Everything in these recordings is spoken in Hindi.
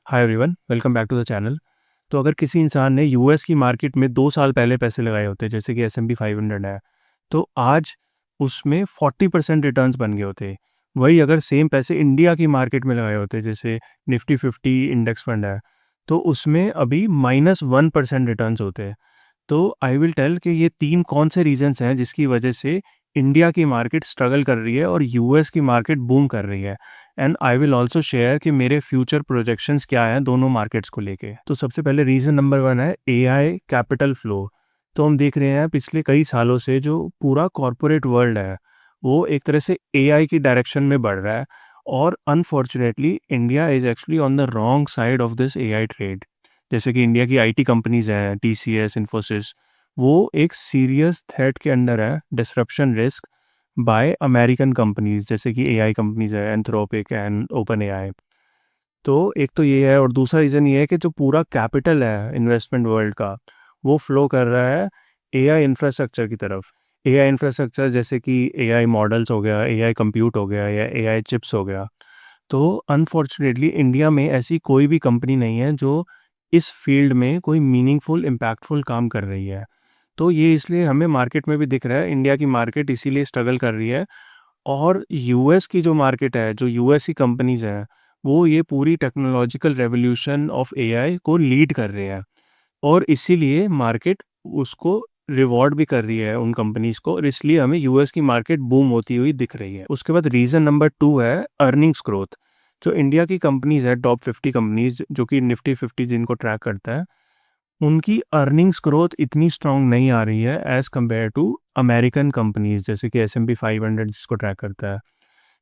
Hi everyone, welcome back to the channel. तो अगर किसी इंसान ने यूएस की मार्केट में 2 साल पहले पैसे लगाए होते, जैसे कि S&P 500 है, तो आज उसमें 40% रिटर्न्स बन गए होते। वही अगर सेम पैसे इंडिया की मार्केट में लगाए होते, जैसे निफ्टी 50 इंडेक्स फंड है, तो उसमें अभी -1% रिटर्न्स होते। तो आई विल टेल कि ये 3 कौन से रीजंस हैं जिसकी वजह से इंडिया की मार्केट स्ट्रगल कर रही है और यूएस की मार्केट बूम कर रही है। And I will also share कि मेरे फ्यूचर प्रोजेक्शंस क्या हैं दोनों मार्केट्स को लेके। तो सबसे पहले रीज़न नंबर 1 है एआई कैपिटल फ्लो। तो हम देख रहे हैं पिछले कई सालों से जो पूरा कॉरपोरेट वर्ल्ड है वो एक तरह से एआई की डायरेक्शन में बढ़ रहा है, और unfortunately India is actually on the wrong side of this AI trade. जैसे कि इंडिया की आईटी कंपनीज हैं, टीसीएस, इन्फोसिस, वो एक सीरियस थ्रेट के अंडर है, disruption risk bye American companies जैसे कि एआई कंपनीज है, एंथ्रोपिक एंड ओपन एआई। तो एक तो ये है, और दूसरा रीज़न ये है कि जो पूरा कैपिटल है इन्वेस्टमेंट वर्ल्ड का, वो फ्लो कर रहा है एआई इंफ्रास्ट्रक्चर की तरफ। एआई इंफ्रास्ट्रक्चर जैसे कि एआई मॉडल्स हो गया, एआई कंप्यूट हो गया, या एआई चिप्स हो गया। तो अनफॉर्चुनेटली इंडिया में ऐसी कोई भी कंपनी नहीं है जो इस फील्ड में कोई मीनिंगफुल इम्पैक्टफुल काम कर रही है। तो ये इसलिए हमें मार्केट में भी दिख रहा है, इंडिया की मार्केट इसीलिए स्ट्रगल कर रही है। और यूएस की जो मार्केट है, जो यूएस की कंपनीज हैं, वो ये पूरी टेक्नोलॉजिकल रेवोल्यूशन ऑफ एआई को लीड कर रहे हैं, और इसीलिए मार्केट उसको रिवॉर्ड भी कर रही है उन कंपनीज को, और इसलिए हमें यूएस की मार्केट बूम होती हुई दिख रही है। उसके बाद रीज़न नंबर 2 है अर्निंग्स ग्रोथ। जो इंडिया की कंपनीज है, टॉप 50 कंपनीज जो कि निफ्टी 50 जिनको ट्रैक करता है, उनकी अर्निंग्स ग्रोथ इतनी स्ट्रांग नहीं आ रही है as compared to American companies जैसे कि S&P 500 जिसको ट्रैक करता है।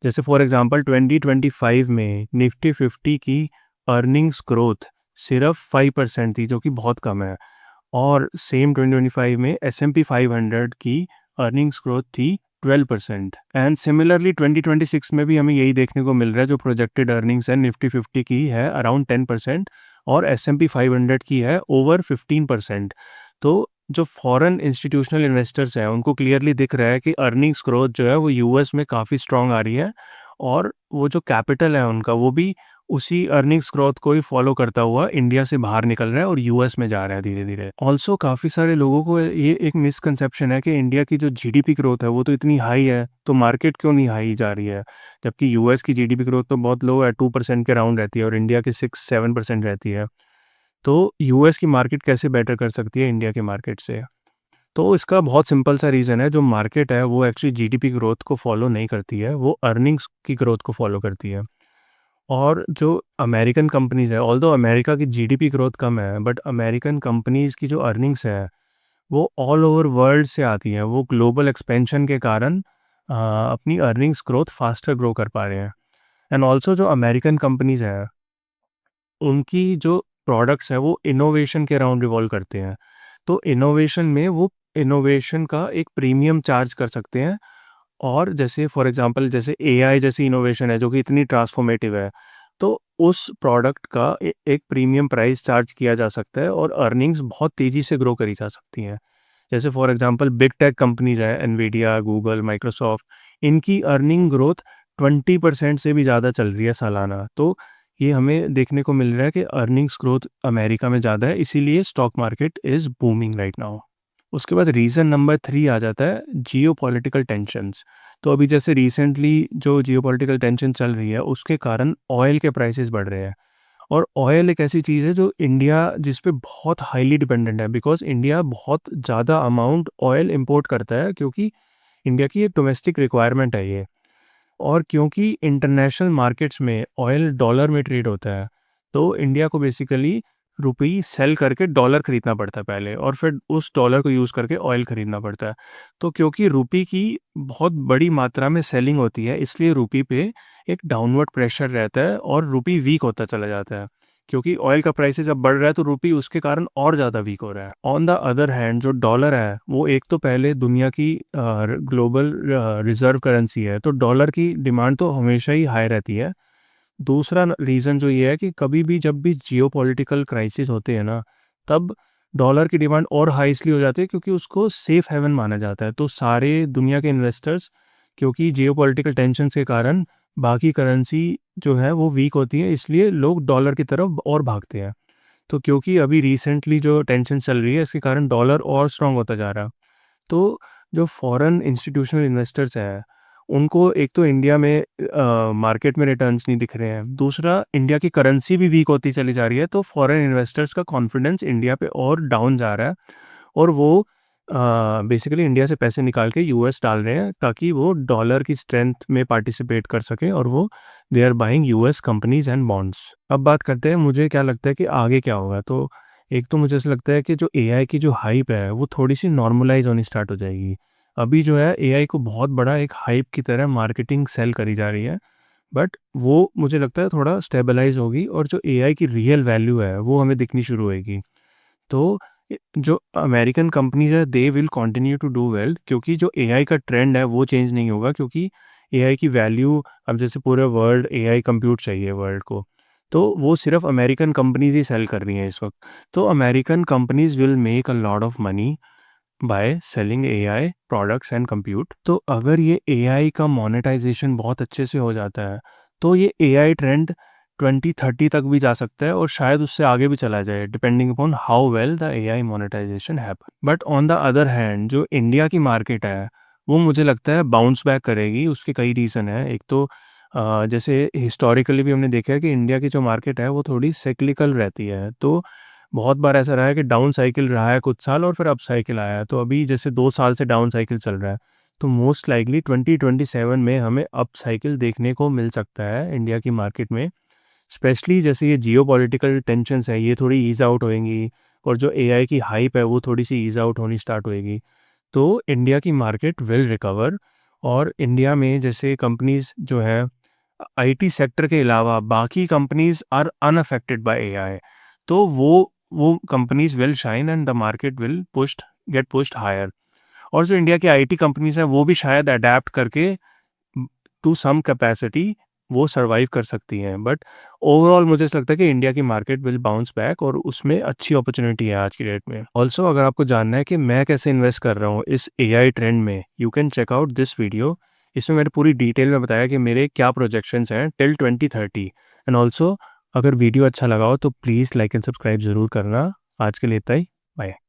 जैसे फॉर एग्जांपल 2025 में निफ्टी 50 की अर्निंग्स ग्रोथ सिर्फ 5% थी, जो कि बहुत कम है। और सेम 2025 में S&P 500 की अर्निंग्स ग्रोथ थी 12%। एंड सिमिलरली 2026 में भी हमें यही देखने को मिल रहा है। जो प्रोजेक्टेड अर्निंग्स है निफ्टी 50 की है अराउंड 10%, और S&P 500 की है ओवर 15%। तो जो फॉरेन इंस्टीट्यूशनल इन्वेस्टर्स हैं उनको क्लियरली दिख रहा है कि अर्निंग्स ग्रोथ जो है वो यूएस में काफ़ी स्ट्रांग आ रही है, और वो जो कैपिटल है उनका वो भी उसी अर्निंग्स ग्रोथ को ही फॉलो करता हुआ इंडिया से बाहर निकल रहा है और यूएस में जा रहा है धीरे धीरे। ऑल्सो काफ़ी सारे लोगों को ये एक मिसकंसेप्शन है कि इंडिया की जो जीडीपी ग्रोथ है वो तो इतनी हाई है, तो मार्केट क्यों नहीं हाई जा रही है, जबकि यूएस की जीडीपी ग्रोथ तो बहुत लो है, 2% के राउंड रहती है, और इंडिया की 6-7% रहती है। तो यूएस की मार्केट कैसे बेटर कर सकती है इंडिया के मार्केट से? तो इसका बहुत सिंपल सा रीज़न है, जो मार्केट है वो एक्चुअली जीडीपी ग्रोथ को फॉलो नहीं करती है, वो अर्निंग्स की ग्रोथ को फॉलो करती है। और जो अमेरिकन कंपनीज़ है, ऑल्दो अमेरिका की जीडीपी ग्रोथ कम है, बट अमेरिकन कंपनीज़ की जो अर्निंग्स है वो ऑल ओवर वर्ल्ड से आती हैं। वो ग्लोबल एक्सपेंशन के कारण अपनी अर्निंग्स ग्रोथ फास्टर ग्रो कर पा रहे हैं। एंड ऑल्सो जो अमेरिकन कंपनीज़ हैं उनकी जो प्रोडक्ट्स हैं वो इनोवेशन के अराउंड रिवॉल्व करते हैं। तो इनोवेशन में वो इनोवेशन का एक प्रीमियम चार्ज कर सकते हैं। और जैसे फॉर एग्जांपल जैसे एआई जैसी इनोवेशन है जो कि इतनी ट्रांसफॉर्मेटिव है, तो उस प्रोडक्ट का एक प्रीमियम प्राइस चार्ज किया जा सकता है, और अर्निंग्स बहुत तेज़ी से ग्रो करी जा सकती हैं। जैसे for example big tech companies हैं, एनवीडिया, गूगल, माइक्रोसॉफ्ट, इनकी अर्निंग ग्रोथ 20% से भी ज़्यादा चल रही है सालाना। तो ये हमें देखने को मिल रहा है कि अर्निंग्स ग्रोथ अमेरिका में ज़्यादा है, इसीलिए stock market is booming right now. उसके बाद रीज़न नंबर 3 आ जाता है जियोपॉलिटिकल टेंशन्स। तो अभी जैसे रिसेंटली जो जियोपॉलिटिकल टेंशन चल रही है उसके कारण ऑयल के प्राइसेस बढ़ रहे हैं। और ऑयल एक ऐसी चीज़ है जो इंडिया जिस पे बहुत हाईली डिपेंडेंट है, बिकॉज़ इंडिया बहुत ज़्यादा अमाउंट ऑयल इंपोर्ट करता है, क्योंकि इंडिया की एक डोमेस्टिक रिक्वायरमेंट है ये। और क्योंकि इंटरनेशनल मार्केट्स में ऑयल डॉलर में ट्रेड होता है, तो इंडिया को बेसिकली रुपी सेल करके डॉलर खरीदना पड़ता है पहले, और फिर उस डॉलर को यूज़ करके ऑयल खरीदना पड़ता है। तो क्योंकि रुपी की बहुत बड़ी मात्रा में सेलिंग होती है, इसलिए रुपी पे एक डाउनवर्ड प्रेशर रहता है और रुपी वीक होता चला जाता है। क्योंकि ऑयल का प्राइसेस जब बढ़ रहा है तो रुपी उसके कारण और ज़्यादा वीक हो रहा है। ऑन द अदर हैंड जो डॉलर है वो एक तो पहले दुनिया की ग्लोबल रिजर्व करेंसी है, तो डॉलर की डिमांड तो हमेशा ही हाई रहती है। दूसरा रीज़न जो ये है कि कभी भी जब भी जियोपॉलिटिकल क्राइसिस होते हैं ना, तब डॉलर की डिमांड और हाई इसलिए हो जाती है क्योंकि उसको सेफ हेवन माना जाता है। तो सारे दुनिया के इन्वेस्टर्स, क्योंकि जियोपॉलिटिकल टेंशन के कारण बाकी करेंसी जो है वो वीक होती है, इसलिए लोग डॉलर की तरफ और भागते हैं। तो क्योंकि अभी रिसेंटली जो टेंशन चल रही है इसके कारण डॉलर और स्ट्रांग होता जा रहा है। तो जो फॉरेन इंस्टीट्यूशनल इन्वेस्टर्स हैं, उनको एक तो इंडिया में मार्केट में रिटर्न्स नहीं दिख रहे हैं, दूसरा इंडिया की करेंसी भी वीक होती चली जा रही है, तो फॉरेन इन्वेस्टर्स का कॉन्फिडेंस इंडिया पे और डाउन जा रहा है, और वो बेसिकली इंडिया से पैसे निकाल के यूएस डाल रहे हैं ताकि वो डॉलर की स्ट्रेंथ में पार्टिसिपेट कर सकें, और वो they are buying US companies and bonds. अब बात करते हैं मुझे क्या लगता है कि आगे क्या होगा। तो एक तो मुझे ऐसा लगता है कि जो एआई की जो हाइप है वो थोड़ी सी नॉर्मलाइज होनी स्टार्ट हो जाएगी। अभी जो है एआई को बहुत बड़ा एक हाइप की तरह मार्केटिंग सेल करी जा रही है, बट वो मुझे लगता है थोड़ा स्टेबलाइज होगी, और जो एआई की रियल वैल्यू है वो हमें दिखनी शुरू होएगी। तो जो अमेरिकन कंपनीज है they will continue to do well, क्योंकि जो एआई का ट्रेंड है वो चेंज नहीं होगा, क्योंकि एआई की वैल्यू, अब जैसे पूरे वर्ल्ड एआई कंप्यूट चाहिए वर्ल्ड को, तो वो सिर्फ अमेरिकन कंपनीज ही सेल कर रही हैं इस वक्त। तो American companies will make a lot of money by selling AI products and compute. तो अगर ये एआई का मोनेटाइजेशन बहुत अच्छे से हो जाता है तो ये एआई ट्रेंड 2030 तक भी जा सकता है, और शायद उससे आगे भी चला जाए, depending upon how well the AI monetization happen. But on the other hand जो इंडिया की मार्केट है वो मुझे लगता है बाउंस बैक करेगी। उसके कई रीज़न है। एक तो जैसे हिस्टोरिकली भी हमने देखा है कि इंडिया की जो मार्केट है वो थोड़ी साइक्लिकल रहती है। तो बहुत बार ऐसा रहा है कि डाउन साइकिल रहा है कुछ साल और फिर अप साइकिल आया है। तो अभी जैसे 2 साल से डाउन साइकिल चल रहा है, तो मोस्ट लाइकली 2027 में हमें अप साइकिल देखने को मिल सकता है इंडिया की मार्केट में। स्पेशली जैसे ये जियोपॉलिटिकल टेंशन्स है ये थोड़ी ईज़ आउट होएंगी, और जो एआई की हाइप है वो थोड़ी-सी ईज़ आउट होनी स्टार्ट होएगी। तो इंडिया की मार्केट विल रिकवर, और इंडिया में जैसे कंपनीज़ जो हैं आईटी सेक्टर के अलावा बाकी companies are unaffected by AI. तो वो companies will shine and the market will get pushed higher. और जो इंडिया की आईटी कंपनीज़ हैं वो भी शायद अडैप्ट करके टू सम कैपेसिटी वो सर्वाइव कर सकती हैं। बट ओवरऑल मुझे ऐसा लगता है कि इंडिया की मार्केट विल बाउंस बैक, और उसमें अच्छी अपॉर्चुनिटी है आज की डेट में। ऑल्सो अगर आपको जानना है कि मैं कैसे इन्वेस्ट कर रहा हूँ इस एआई ट्रेंड में, you can check out this video. इसमें मैंने पूरी डिटेल में बताया कि मेरे क्या प्रोजेक्शंस हैं टिल 2030। एंड ऑल्सो अगर वीडियो अच्छा लगा हो तो प्लीज़ लाइक एंड सब्सक्राइब ज़रूर करना। आज के लिए इतना ही। बाय।